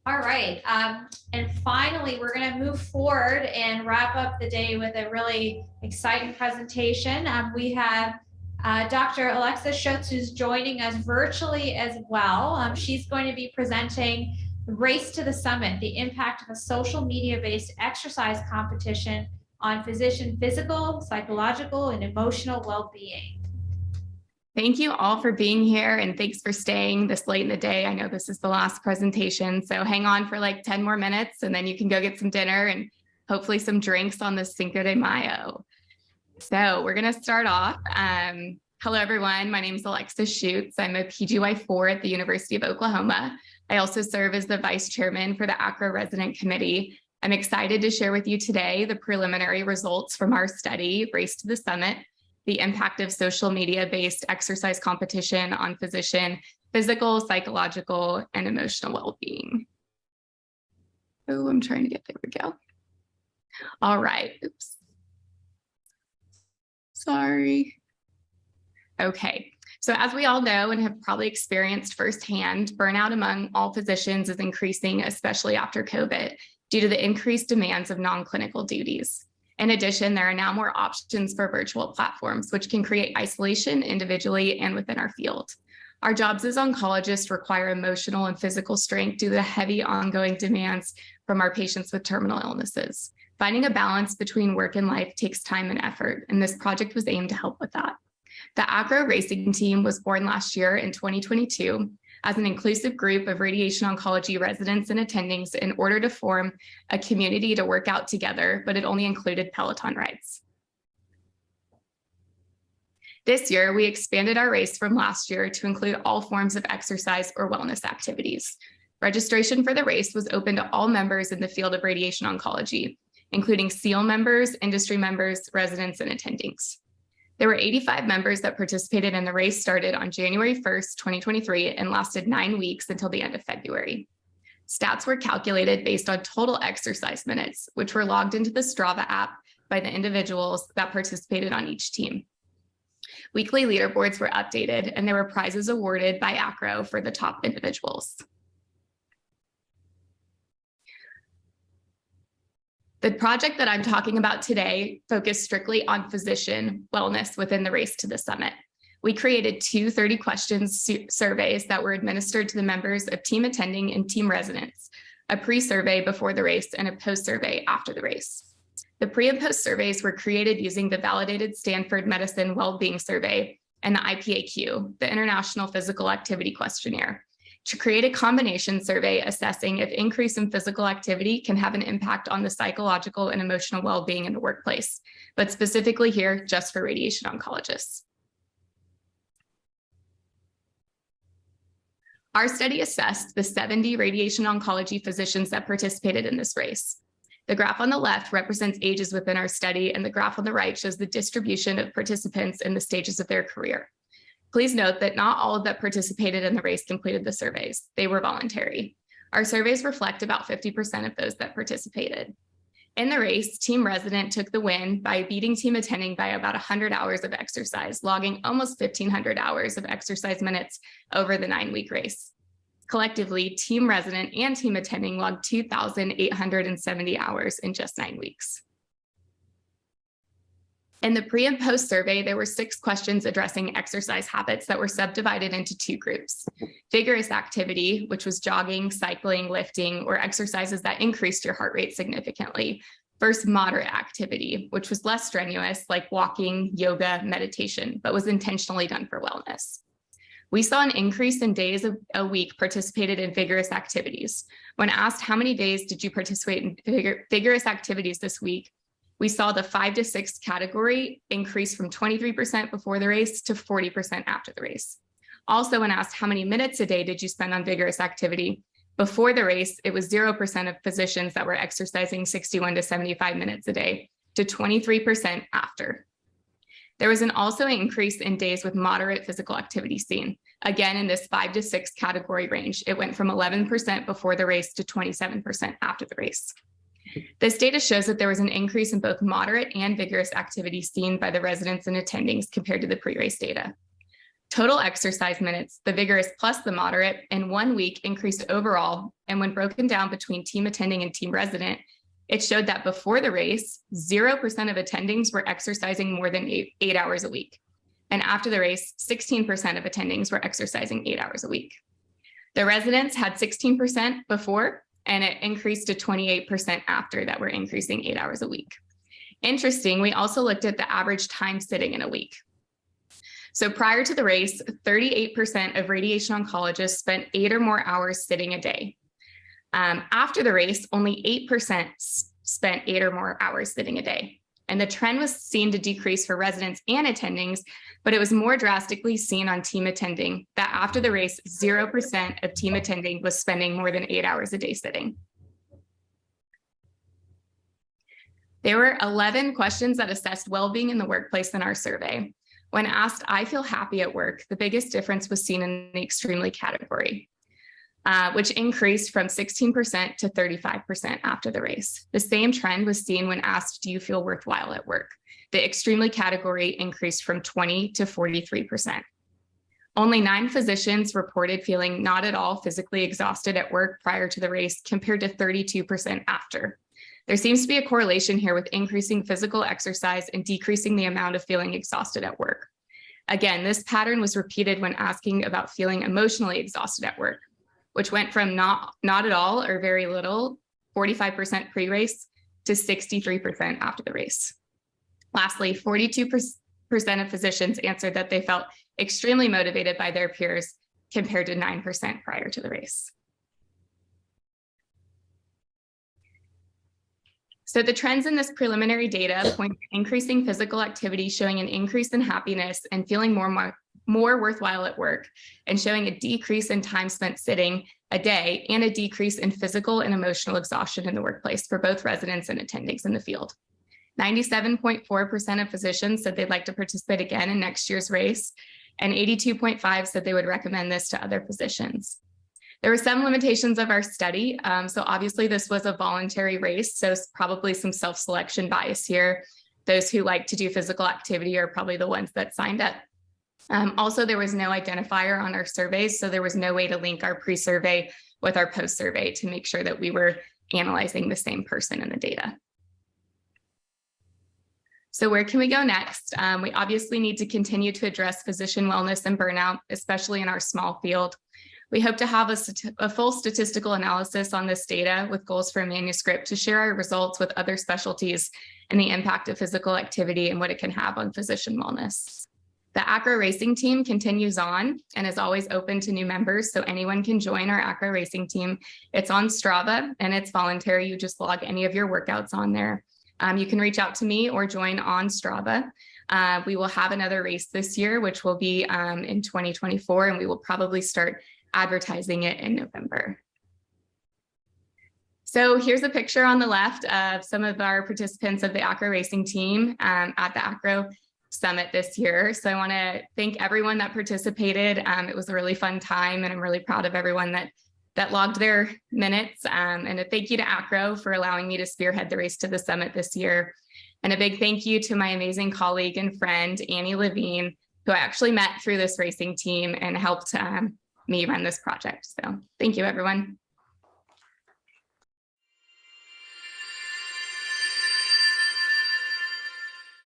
All right. And finally, we're going to move forward and wrap up the day with a really exciting presentation. We have Dr. Alexis Schutz, who's joining us virtually as well. She's going to be presenting Race to the Summit, the impact of a social media-based exercise competition on physician physical, psychological, and emotional well-being. Thank you all for being here, and thanks for staying this late in the day. I know this is the last presentation, so hang on for like 10 more minutes and then you can go get some dinner and hopefully some drinks on the Cinco de Mayo. So we're going to start off. Hello, everyone. My name is Alexis Schutz. I'm a PGY4 at the University of Oklahoma. I also serve as the Vice Chairman for the ACRO Resident Committee. I'm excited to share with you today the preliminary results from our study, Race to the Summit, the impact of social media-based exercise competition on physician physical, psychological, and emotional well-being. Oh, I'm trying to get, there we go. All right, oops. Sorry. Okay, so as we all know and have probably experienced firsthand, burnout among all physicians is increasing, especially after COVID, due to the increased demands of non-clinical duties. In addition, there are now more options for virtual platforms, which can create isolation individually and within our field. Our jobs as oncologists require emotional and physical strength due to the heavy ongoing demands from our patients with terminal illnesses. Finding a balance between work and life takes time and effort, and this project was aimed to help with that. The ACRO racing team was born last year in 2022 as an inclusive group of radiation oncology residents and attendings in order to form a community to work out together, but it only included Peloton rides. This year, we expanded our race from last year to include all forms of exercise or wellness activities. Registration for the race was open to all members in the field of radiation oncology, including SEAL members, industry members, residents, and attendings. There were 85 members that participated, and the race started on January 1st, 2023, and lasted 9 weeks until the end of February. Stats were calculated based on total exercise minutes, which were logged into the Strava app by the individuals that participated on each team. Weekly leaderboards were updated, and there were prizes awarded by ACRO for the top individuals. The project that I'm talking about today focused strictly on physician wellness within the Race to the Summit. We created 2 30 questions surveys that were administered to the members of team attending and team residents, a pre-survey before the race and a post-survey after the race. The pre and post surveys were created using the validated Stanford Medicine Wellbeing Survey and the IPAQ, the International Physical Activity Questionnaire, to create a combination survey assessing if increase in physical activity can have an impact on the psychological and emotional well-being in the workplace, but specifically here, just for radiation oncologists. Our study assessed the 70 radiation oncology physicians that participated in this race. The graph on the left represents ages within our study, and the graph on the right shows the distribution of participants in the stages of their career. Please note that not all that participated in the race completed the surveys. They were voluntary. Our surveys reflect about 50% of those that participated. In the race, Team Resident took the win by beating Team Attending by about 100 hours of exercise, logging almost 1,500 hours of exercise minutes over the 9-week race. Collectively, Team Resident and Team Attending logged 2,870 hours in just 9 weeks. In the pre and post survey, there were 6 questions addressing exercise habits that were subdivided into 2 groups. Vigorous activity, which was jogging, cycling, lifting, or exercises that increased your heart rate significantly, versus moderate activity, which was less strenuous, like walking, yoga, meditation, but was intentionally done for wellness. We saw an increase in days a week participated in vigorous activities. When asked how many days did you participate in vigorous activities this week, we saw the 5 to 6 category increase from 23% before the race to 40% after the race. Also, when asked how many minutes a day did you spend on vigorous activity, before the race, it was 0% of physicians that were exercising 61 to 75 minutes a day to 23% after. There was also an increase in days with moderate physical activity seen. Again, in this 5 to 6 category range, it went from 11% before the race to 27% after the race. This data shows that there was an increase in both moderate and vigorous activity seen by the residents and attendings compared to the pre-race data. Total exercise minutes, the vigorous plus the moderate, in 1 week increased overall. And when broken down between team attending and team resident, it showed that before the race, 0% of attendings were exercising more than 8 hours a week. And after the race, 16% of attendings were exercising 8 hours a week. The residents had 16% before, and it increased to 28% after that were increasing 8 hours a week. Interesting, we also looked at the average time sitting in a week. So prior to the race, 38% of radiation oncologists spent 8 or more hours sitting a day. After the race, only 8% spent 8 or more hours sitting a day. And the trend was seen to decrease for residents and attendings, but it was more drastically seen on team attending, that after the race, 0% of team attending was spending more than 8 hours a day sitting. There were 11 questions that assessed well-being in the workplace in our survey. When asked, I feel happy at work, the biggest difference was seen in the extremely category, which increased from 16% to 35% after the race. The same trend was seen when asked, do you feel worthwhile at work? The extremely category increased from 20 to 43%. Only 9 physicians reported feeling not at all physically exhausted at work prior to the race, compared to 32% after. There seems to be a correlation here with increasing physical exercise and decreasing the amount of feeling exhausted at work. Again, this pattern was repeated when asking about feeling emotionally exhausted at work, which went from not at all or very little, 45% pre-race, to 63% after the race. Lastly, 42% of physicians answered that they felt extremely motivated by their peers, compared to 9% prior to the race. So the trends in this preliminary data point to increasing physical activity, showing an increase in happiness and feeling more worthwhile at work, and showing a decrease in time spent sitting a day and a decrease in physical and emotional exhaustion in the workplace for both residents and attendings in the field. 97.4% of physicians said they'd like to participate again in next year's race, and 82.5% said they would recommend this to other physicians. There were some limitations of our study. So obviously this was a voluntary race, so probably some self-selection bias here. Those who like to do physical activity are probably the ones that signed up. Also, there was no identifier on our surveys, so there was no way to link our pre-survey with our post-survey to make sure that we were analyzing the same person in the data. So where can we go next? We obviously need to continue to address physician wellness and burnout, especially in our small field. We hope to have a full statistical analysis on this data with goals for a manuscript to share our results with other specialties and the impact of physical activity and what it can have on physician wellness. The ACRO racing team continues on and is always open to new members, so anyone can join our ACRO racing team. It's on Strava and it's voluntary. You just log any of your workouts on there. You can reach out to me or join on Strava. We will have another race this year, which will be in 2024, and we will probably start advertising it in November. So here's a picture on the left of some of our participants of the ACRO racing team at the ACRO Summit this year. So I want to thank everyone that participated. It was a really fun time, and I'm really proud of everyone that logged their minutes. And a thank you to ACRO for allowing me to spearhead the race to the summit this year. And a big thank you to my amazing colleague and friend, Annie Levine, who I actually met through this racing team and helped me run this project. So thank you, everyone.